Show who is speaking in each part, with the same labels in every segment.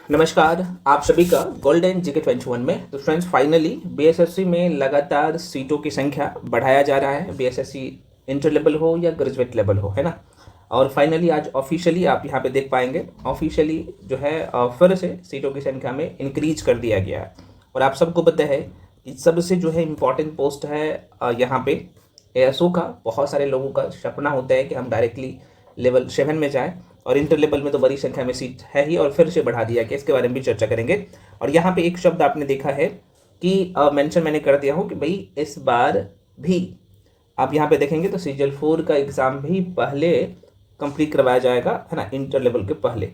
Speaker 1: नमस्कार, आप सभी का गोल्डन जीके 21 में। तो फ्रेंड्स, फाइनली बीएसएससी में लगातार सीटों की संख्या बढ़ाया जा रहा है, बीएसएससी इंटर लेवल हो या ग्रेजुएट लेवल हो, है ना। और फाइनली आज ऑफिशियली आप यहाँ पे देख पाएंगे, ऑफिशियली जो है फिर से सीटों की संख्या में इंक्रीज कर दिया गया है। और आप सबको पता है कि सबसे जो है इम्पॉर्टेंट पोस्ट है यहाँ पे एएसओ का। बहुत सारे लोगों का सपना होता है कि हम डायरेक्टली लेवल 7 में जाएँ, और इंटर लेवल में तो बड़ी संख्या में सीट है ही और फिर से बढ़ा दिया कि इसके बारे में भी चर्चा करेंगे। और यहाँ पे एक शब्द आपने देखा है कि मेंशन मैंने कर दिया हूँ कि भाई इस बार भी आप यहाँ पे देखेंगे तो सीजल 4 का एग्ज़ाम भी पहले कंप्लीट करवाया जाएगा, है ना, इंटर लेवल के पहले।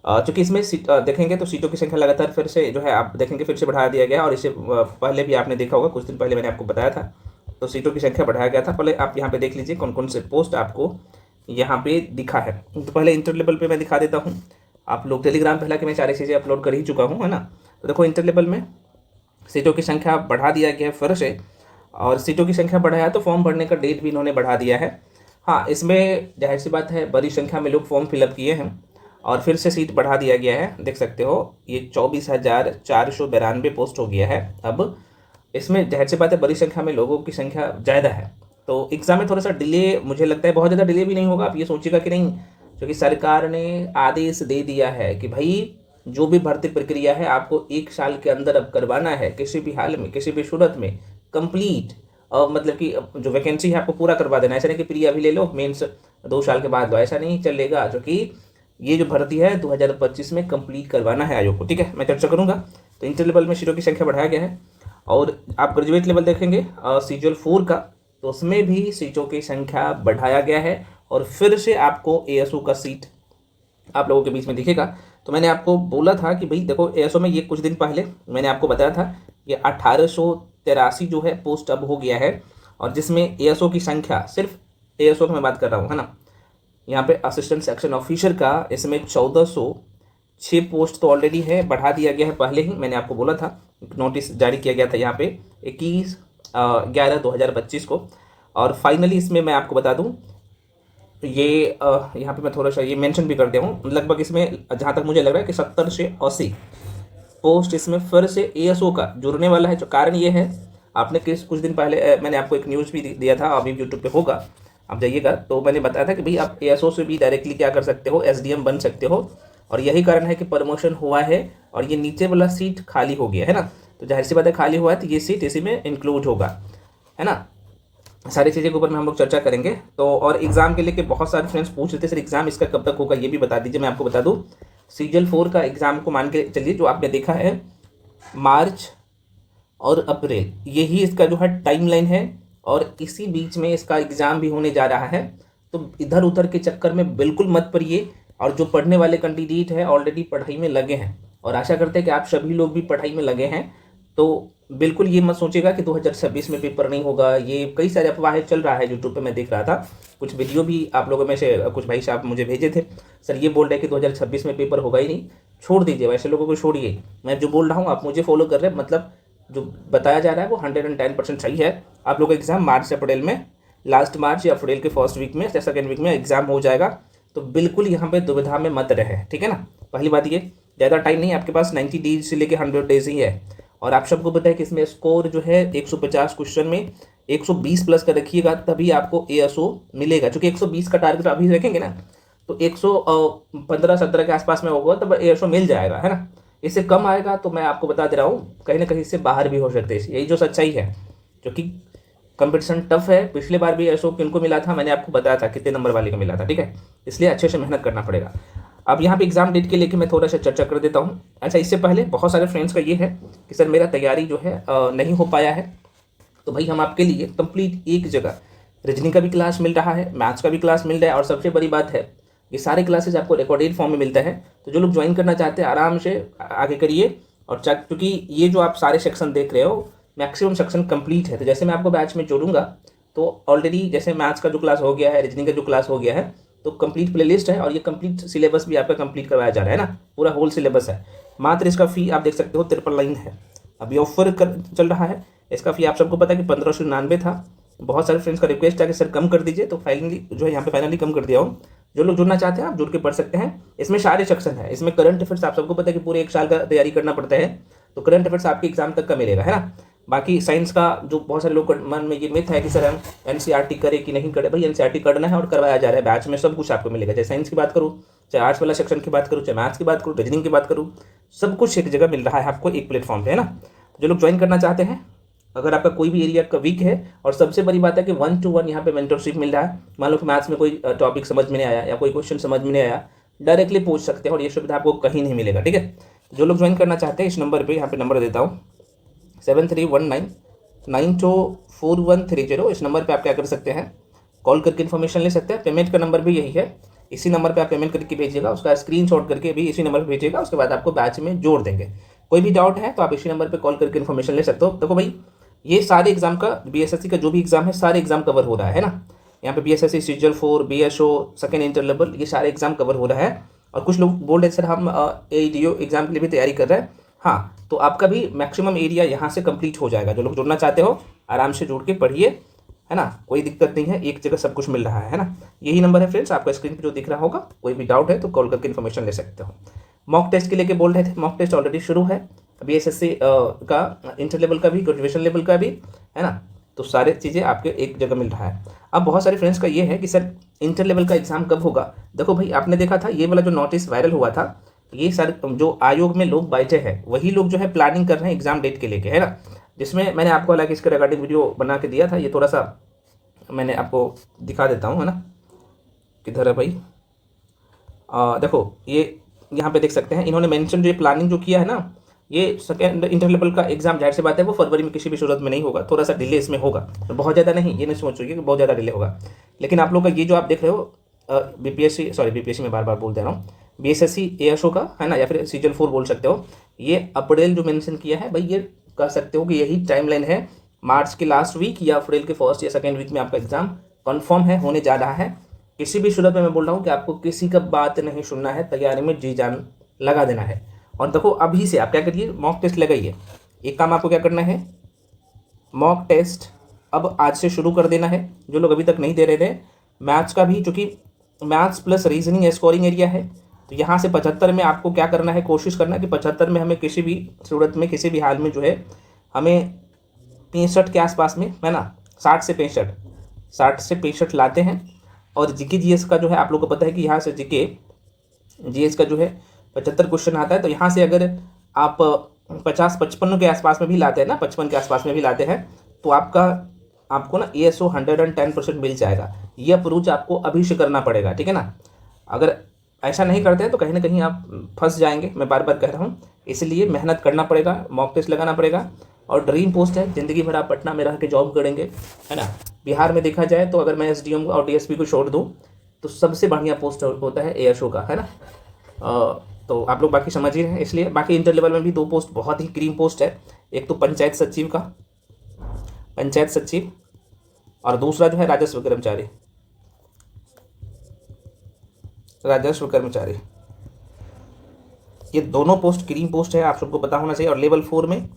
Speaker 1: चूँकि इसमें सीट देखेंगे तो सीटों की संख्या लगातार फिर से जो है आप देखेंगे फिर से बढ़ा दिया गया। और इससे पहले भी आपने देखा होगा, कुछ दिन पहले मैंने आपको बताया था, तो सीटों की संख्या बढ़ाया गया था। पहले आप यहाँ पे देख लीजिए कौन कौन से पोस्ट आपको यहाँ पे दिखा है। तो पहले इंटर लेवल पे मैं दिखा देता हूँ। आप लोग टेलीग्राम पे हालांकि मैं सारी चीज़ें अपलोड कर ही चुका हूँ, है ना। तो देखो इंटर लेवल में सीटों की संख्या बढ़ा दिया गया है फिर से, और सीटों की संख्या बढ़ाया तो फॉर्म भरने का डेट भी इन्होंने बढ़ा दिया है। हाँ, इसमें जाहिर सी बात है बड़ी संख्या में लोग फॉर्म फिलअप किए हैं और फिर से सीट बढ़ा दिया गया है। देख सकते हो ये 24,492 पोस्ट हो गया है। अब इसमें जाहिर सी बात है बड़ी संख्या में लोगों की संख्या ज़्यादा है, तो एग्ज़ाम में थोड़ा सा डिले, मुझे लगता है बहुत ज़्यादा डिले भी नहीं होगा। आप ये सोचिएगा कि नहीं, क्योंकि सरकार ने आदेश दे दिया है कि भाई जो भी भर्ती प्रक्रिया है आपको 1 साल के अंदर अब करवाना है, किसी भी हाल में, किसी भी सूरत में कंप्लीट। मतलब कि जो वैकेंसी है आपको पूरा करवा देना है। ऐसा नहीं कि प्री अभी ले लो, मेंस 2 साल के बाद लो, ऐसा नहीं चलेगा। क्योंकि ये जो भर्ती है 2025 में कंप्लीट करवाना है आयोग को, ठीक है। मैं चर्चा करूँगा। तो इंटर लेवल में सीटों की संख्या बढ़ाया गया है। और आप ग्रेजुएट लेवल देखेंगे सीजल 4 का, तो उसमें भी सीटों की संख्या बढ़ाया गया है और फिर से आपको एएसओ का सीट आप लोगों के बीच में दिखेगा। तो मैंने आपको बोला था कि भाई देखो एएसओ में ये कुछ दिन पहले मैंने आपको बताया था ये 1883 जो है पोस्ट अब हो गया है, और जिसमें एएसओ की संख्या, सिर्फ एएसओ की मैं बात कर रहा हूँ, है ना। यहाँ पे असिस्टेंट सेक्शन ऑफिसर का इसमें 1406 पोस्ट तो ऑलरेडी है, बढ़ा दिया गया है पहले ही। मैंने आपको बोला था, नोटिस जारी किया गया था यहाँ पे 21/11/2025 को। और फाइनली इसमें मैं आपको बता दूं, ये यहाँ पे मैं थोड़ा सा ये मेंशन भी कर दिया हूँ, लगभग इसमें जहाँ तक मुझे लग रहा है कि 70 से 80 पोस्ट इसमें फिर से एएसओ का जुड़ने वाला है। जो कारण ये है, आपने कुछ दिन पहले मैंने आपको एक न्यूज़ भी दिया था, अभी यूट्यूब पे होगा, आप जाइएगा। तो मैंने बताया था कि भाई आप एएसओ से भी डायरेक्टली क्या कर सकते हो, एसडीएम बन सकते हो। और यही कारण है कि प्रमोशन हुआ है और ये नीचे वाला सीट खाली हो गया है ना। तो जाहिर सी बात है खाली हुआ है तो ये सीट इसी में इंक्लूड होगा, है ना। सारी चीज़ें के ऊपर में हम लोग चर्चा करेंगे। तो और एग्ज़ाम के लिए बहुत सारे फ्रेंड्स पूछ रहे थे सर एग्ज़ाम इसका कब तक होगा, ये भी बता दीजिए। मैं आपको बता दूँ, सीजल 4 का एग्ज़ाम को मान के चलिए, जो आपने देखा है मार्च और अप्रैल, यही इसका जो है टाइमलाइन है, और इसी बीच में इसका एग्ज़ाम भी होने जा रहा है। तो इधर उधर के चक्कर में बिल्कुल मत पड़िए। और जो पढ़ने वाले कैंडिडेट हैं ऑलरेडी पढ़ाई में लगे हैं, और आशा करते हैं कि आप सभी लोग भी पढ़ाई में लगे हैं, तो बिल्कुल ये मत सोचिएगा कि 2026 में पेपर नहीं होगा। ये कई सारे अफवाहें चल रहा है, यूट्यूब पे मैं देख रहा था, कुछ वीडियो भी आप लोगों में से कुछ भाई साहब मुझे भेजे थे, सर ये बोल रहे हैं कि 2026 में पेपर होगा ही नहीं। छोड़ दीजिए, वैसे लोगों को छोड़िए। मैं जो बोल रहा हूँ आप मुझे फॉलो कर रहे हैं, मतलब जो बताया जा रहा है वो 110% सही है। आप लोग एग्ज़ाम मार्च से अप्रैल में, लास्ट मार्च या अप्रैल के फर्स्ट वीक में या सेकेंड वीक में एग्ज़ाम हो जाएगा। तो बिल्कुल यहाँ पे दुविधा में मत रहे, ठीक है ना। पहली बात ये, ज़्यादा टाइम नहीं, आपके पास 90 डेज से लेकर 100 डेज ही है। और आप सबको पता है कि इसमें स्कोर जो है 150 क्वेश्चन में 120 प्लस का रखिएगा, तभी आपको एएसओ मिलेगा। चूँकि 120 का टारगेट अभी रखेंगे ना, तो 115-17 के आसपास में होगा तब एएसओ मिल जाएगा, है ना। इससे कम आएगा तो मैं आपको बता दे रहा हूँ कहीं ना कहीं इससे बाहर भी हो सकते हैं। यही जो सच्चाई है, क्योंकि कंपटीशन टफ है। पिछले बार भी एसओ किनको मिला था, मैंने आपको बताया था कितने नंबर वाले को मिला था, ठीक है। इसलिए अच्छे से मेहनत करना पड़ेगा। अब यहाँ पे एग्जाम डेट के लेके मैं थोड़ा सा चर्चा कर देता हूँ। अच्छा, इससे पहले बहुत सारे फ्रेंड्स का ये है कि सर मेरा तैयारी जो है नहीं हो पाया है, तो भाई हम आपके लिए कंप्लीट एक जगह रीजनिंग का भी क्लास मिल रहा है, मैथ्स का भी क्लास मिल रहा है, और सबसे बड़ी बात है ये सारे क्लासेज आपको रिकॉर्डेड फॉर्म में मिलता है। तो जो लोग ज्वाइन करना चाहते हैं आराम से आगे करिए। और क्योंकि ये जो आप सारे सेक्शन देख रहे हो, मैक्सिमम सेक्शन कंप्लीट है। तो जैसे मैं आपको बैच में जोड़ूंगा, तो ऑलरेडी जैसे मैथ्स का जो क्लास हो गया है, रीजनिंग का जो क्लास हो गया है, तो कंप्लीट प्लेलिस्ट है, और ये कंप्लीट सिलेबस भी आपका कंप्लीट करवाया जा रहा है ना, पूरा होल सिलेबस है। मात्र इसका फ़ी आप देख सकते हो 53 है। अभी ऑफर चल रहा है। इसका फ़ी आप सबको पता है कि 1599 था। बहुत सारे फ्रेंड्स का रिक्वेस्ट है कि सर कम कर दीजिए, तो फाइनली जो है यहाँ पे फाइनली कम कर दिया हूँ। जो लोग जुड़ना चाहते हैं आप जुड़ के पढ़ सकते हैं। इसमें सारे सेक्शन है, इसमें करंट अफेयर्स आप सबको पता है कि पूरे 1 साल का तैयारी करना पड़ता है, तो करंट अफेयर्स आपके एग्जाम तक का मिलेगा, है ना। बाकी साइंस का जो बहुत सारे लोग मन में ये मिथ है कि सर हम एनसीईआरटी करें कि नहीं करें, भाई एनसीईआरटी करना है और करवाया जा रहा है बैच में, सब कुछ आपको मिलेगा। चाहे साइंस की बात करूँ, चाहे आर्ट्स वाला सेक्शन की बात करूँ, चाहे मैथ्स की बात करूँ, रीजनिंग की बात करूँ, सब कुछ एक जगह मिल रहा है आपको, एक प्लेटफॉर्म पे, है ना। जो लोग ज्वाइन करना चाहते हैं, अगर आपका कोई भी एरिया का वीक है, और सबसे बड़ी बात है कि 1-to-1 यहाँ पे मेंटरशिप मिल रहा है। मान लो कि मैथ्स में कोई टॉपिक समझ में नहीं आया या कोई क्वेश्चन समझ में नहीं आया, डायरेक्टली पूछ सकते हैं और ये सुविधा आपको कहीं नहीं मिलेगा, ठीक है। जो लोग ज्वाइन करना चाहते हैं इस नंबर पे, यहाँ पे नंबर देता हूँ 7319924130, इस नंबर पे आप क्या कर सकते हैं, कॉल करके इन्फॉर्मेशन ले सकते हैं। पेमेंट का नंबर भी यही है, इसी नंबर पे आप पेमेंट करके भेजिएगा, उसका स्क्रीनशॉट करके भी इसी नंबर पे भेजिएगा, उसके बाद आपको बैच में जोड़ देंगे। कोई भी डाउट है तो आप इसी नंबर पे कॉल करके इन्फॉर्मेशन ले सकते हो। देखो भाई, ये सारे एग्जाम का, बीएसएससी का जो भी एग्जाम है, सारे एग्जाम कवर हो रहा है ना। यहाँ पे BSSC सीजल 4, BSO, second inter level, ये सारे एग्जाम कवर हो रहा है। और कुछ लोग बोल रहे सर हम एडीओ एग्जाम के लिए भी तैयारी कर रहे हैं, हाँ, तो आपका भी मैक्सिमम एरिया यहाँ से कंप्लीट हो जाएगा। जो लोग जुड़ना चाहते हो आराम से जुड़ के पढ़िए, है ना, कोई दिक्कत नहीं है, एक जगह सब कुछ मिल रहा है ना। यही नंबर है फ्रेंड्स, आपका स्क्रीन पे जो दिख रहा होगा, कोई भी डाउट है तो कॉल करके इन्फॉर्मेशन ले सकते हो। मॉक टेस्ट के लेके बोल रहे थे, मॉक टेस्ट ऑलरेडी शुरू है, बीएसएससी का इंटर लेवल का भी, ग्रेजुएशन लेवल का भी, है ना। तो सारे चीज़ें आपके एक जगह मिल रहा है। अब बहुत सारे फ्रेंड्स का ये है कि सर इंटर लेवल का एग्जाम कब होगा। देखो भाई, आपने देखा था ये वाला जो नोटिस वायरल हुआ था, ये सर जो आयोग में लोग बैठे हैं वही लोग जो है प्लानिंग कर रहे हैं एग्जाम डेट के लेके, है ना। जिसमें मैंने आपको हालांकि इसके रिगार्डिंग वीडियो बना के दिया था, ये थोड़ा सा मैंने आपको दिखा देता हूँ, है ना, किधर है भाई। देखो ये यहाँ पे देख सकते हैं, इन्होंने मेंशन जो प्लानिंग जो किया है ना, ये सेकेंड इंटर लेवल का एग्जाम, जाहिर सी बात है वो फरवरी में किसी भी सूरत में नहीं होगा, थोड़ा सा डिले इसमें होगा, बहुत ज़्यादा नहीं, ये नहीं सोचिए कि बहुत ज़्यादा डिले होगा। लेकिन आप लोग का ये जो आप देख रहे हो बीपीएससी में बार बार बोल दे रहा हूँ, बीएसएससी एएसओ का, है ना, या फिर सीजल 4 बोल सकते हो, ये अप्रैल जो मेंशन किया है भाई, ये कह सकते हो कि यही टाइमलाइन है। मार्च के लास्ट वीक या अप्रैल के फर्स्ट या सेकेंड वीक में आपका एग्जाम कन्फर्म है, होने जा रहा है। किसी भी सूरत में मैं बोल रहा हूँ कि आपको किसी का बात नहीं सुनना है, तैयारी में जी जान लगा देना है। और देखो अभी से आप क्या करिए, मॉक टेस्ट लगाइए। एक काम आपको क्या करना है, मॉक टेस्ट अब आज से शुरू कर देना है। जो लोग अभी तक नहीं दे रहे थे, मैथ्स का भी, चूँकि maths plus reasoning scoring area है, तो यहाँ से 75 में आपको क्या करना है, कोशिश करना है कि 75 में हमें किसी भी सूरत में, किसी भी हाल में जो है हमें 65 के आसपास में, है ना, 60 से 65 लाते हैं। और जीके जीएस का जो है आप लोग को पता है कि यहाँ से जीके जीएस का जो है 75 क्वेश्चन आता है, तो यहाँ से अगर आप 50-55 के आसपास में भी लाते हैं ना, 55 के आसपास में भी लाते हैं, तो आपको ना एएसओ 110% मिल जाएगा। ये अप्रोच आपको अभी से करना पड़ेगा, ठीक है ना। अगर ऐसा नहीं करते हैं तो कहीं ना कहीं आप फंस जाएंगे, मैं बार बार कह रहा हूँ। इसलिए मेहनत करना पड़ेगा, मॉक टेस्ट लगाना पड़ेगा। और ड्रीम पोस्ट है, ज़िंदगी भर आप पटना में रह के जॉब करेंगे, है ना। बिहार में देखा जाए तो अगर मैं एसडीएम और डीएसपी को छोड़ दूँ तो सबसे बढ़िया पोस्ट होता है एएसओ का, है ना। तो आप लोग बाकी समझ ही रहे हैं। इसलिए बाकी इंटर लेवल में भी 2 पोस्ट बहुत ही क्रीम पोस्ट है, एक तो पंचायत सचिव और दूसरा जो है राजस्व कर्मचारी। ये दोनों पोस्ट क्रीम पोस्ट है, आप सबको पता होना चाहिए। और लेवल 4 में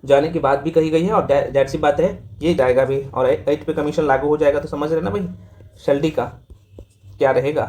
Speaker 1: जाने की बात भी कही गई है, और जाहिर सी बात है ये जाएगा भी। और 8 पे कमीशन लागू हो जाएगा, तो समझ रहे ना भाई सैलरी का क्या रहेगा।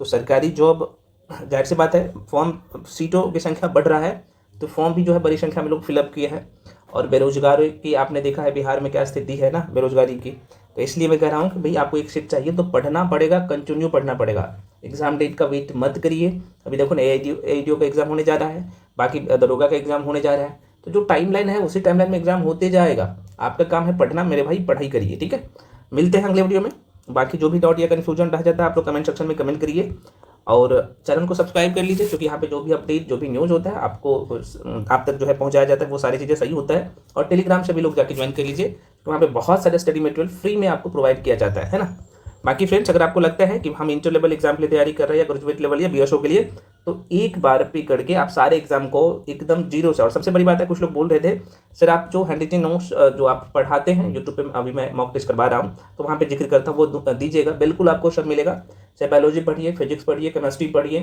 Speaker 1: तो सरकारी जॉब, जाहिर सी बात है, फॉर्म, सीटों की संख्या बढ़ रहा है, तो फॉर्म भी जो है बड़ी संख्या में लोग फिलअप किए हैं। और बेरोजगारी की आपने देखा है बिहार में क्या स्थिति है ना, बेरोजगारी की। तो इसलिए मैं कह रहा हूँ कि भाई आपको एक सीट चाहिए तो पढ़ना पड़ेगा, कंटिन्यू पढ़ना पड़ेगा। एग्जाम डेट का वेट मत करिए। अभी देखो ना एडीओ का एग्जाम होने जा रहा है, बाकी दरोगा का एग्जाम होने जा रहा है, तो जो टाइमलाइन है उसी टाइमलाइन में एग्जाम होते जाएगा। आपका काम है पढ़ना, मेरे भाई पढ़ाई करिए, ठीक है। मिलते हैं अगले वीडियो में। बाकी जो भी डाउट या कन्फ्यूजन रह जाता है आप लोग कमेंट सेक्शन में कमेंट करिए, और चैनल को सब्सक्राइब कर लीजिए, क्योंकि यहाँ पे जो भी अपडेट, जो भी न्यूज़ होता है आपको आप तक जो है पहुँचाया जाता है, वो सारी चीज़ें सही होता है। और टेलीग्राम से भी लोग जाके ज्वाइन कर लीजिए, तो वहाँ पे बहुत सारे स्टडी मटेरियल फ्री में आपको प्रोवाइड किया जाता है ना। बाकी फ्रेंड्स, अगर आपको लगता है कि हम इंटर लेवल एग्जाम के लिए तैयारी कर रहे हैं या ग्रेजुएट लेवल या बीएसओ के लिए, तो एक बार पे करके आप सारे एग्जाम को एकदम जीरो से। और सबसे बड़ी बात है, कुछ लोग बोल रहे थे सर आप जो हैंड रिटन नोट्स जो आप पढ़ाते हैं यूट्यूब पे, अभी मैं मॉक टेस्ट करवा रहा हूँ तो वहाँ पे जिक्र करता हूँ, वो दीजिएगा। बिल्कुल आपको सब मिलेगा, चाहे बायोलॉजी पढ़िए, फिजिक्स पढ़िए, केमिस्ट्री पढ़िए,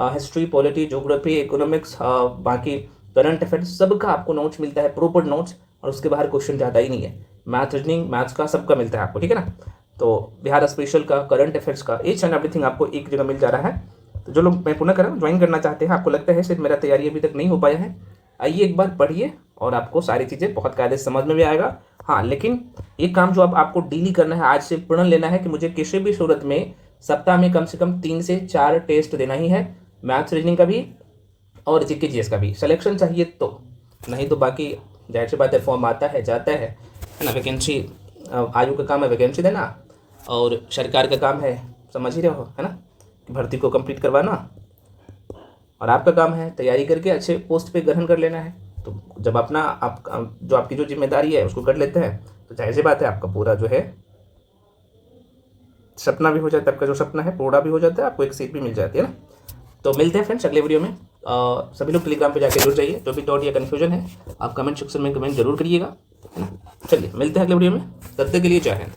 Speaker 1: हिस्ट्री, पॉलिटी, ज्योग्राफी, इकोनॉमिक्स, बाकी करंट अफेयर्स, सबका आपको नोट्स मिलता है, प्रॉपर नोट्स। और उसके बाहर क्वेश्चन जाता ही नहीं है। मैथ, रीजनिंग, मैथ्स का सबका मिलता है आपको, ठीक है ना। तो बिहार स्पेशल का, करंट अफेयर्स का, ईच एंड एवरीथिंग आपको एक जगह मिल जा रहा है। तो जो लोग, मैं पुनः कह रहा हूँ, ज्वाइन करना चाहते हैं, आपको लगता है सिर्फ मेरा तैयारी अभी तक नहीं हो पाया है, आइए एक बार पढ़िए और आपको सारी चीज़ें बहुत कायदे से समझ में भी आएगा। हाँ, लेकिन एक काम जो अब आपको डेली करना है, आज से प्रण लेना है कि मुझे किसी भी सूरत में सप्ताह में कम से कम 3 से 4 टेस्ट देना ही है, मैथ्स रीजनिंग का भी और जीके जीएस का भी। सिलेक्शन चाहिए तो, नहीं तो बाकी जाहिर सी बात है, फॉर्म आता है जाता है ना। वैकेंसी, आयु का काम है वैकेंसी देना, और सरकार का काम है, समझ ही रहे हो, है ना, भर्ती को कंप्लीट करवाना, और आपका काम है तैयारी करके अच्छे पोस्ट पे ग्रहण कर लेना है। तो जब अपना आपकी जो जिम्मेदारी है उसको कर लेते हैं, तो जाहिर सी बात है आपका पूरा जो है सपना भी हो जाता है, आपका जो सपना है पूरा भी हो जाता है, आपको एक सीट भी मिल जाती है ना। तो मिलते हैं फ्रेंड्स अगले वीडियो में। सभी लोग टेलीग्राम पे जाके जुड़ जाइए, जो भी डाउट या कन्फ्यूजन है आप कमेंट सेक्शन में कमेंट जरूर करिएगा, है ना। चलिए मिलते हैं अगले वीडियो में, तब तक के लिए जय हिंद।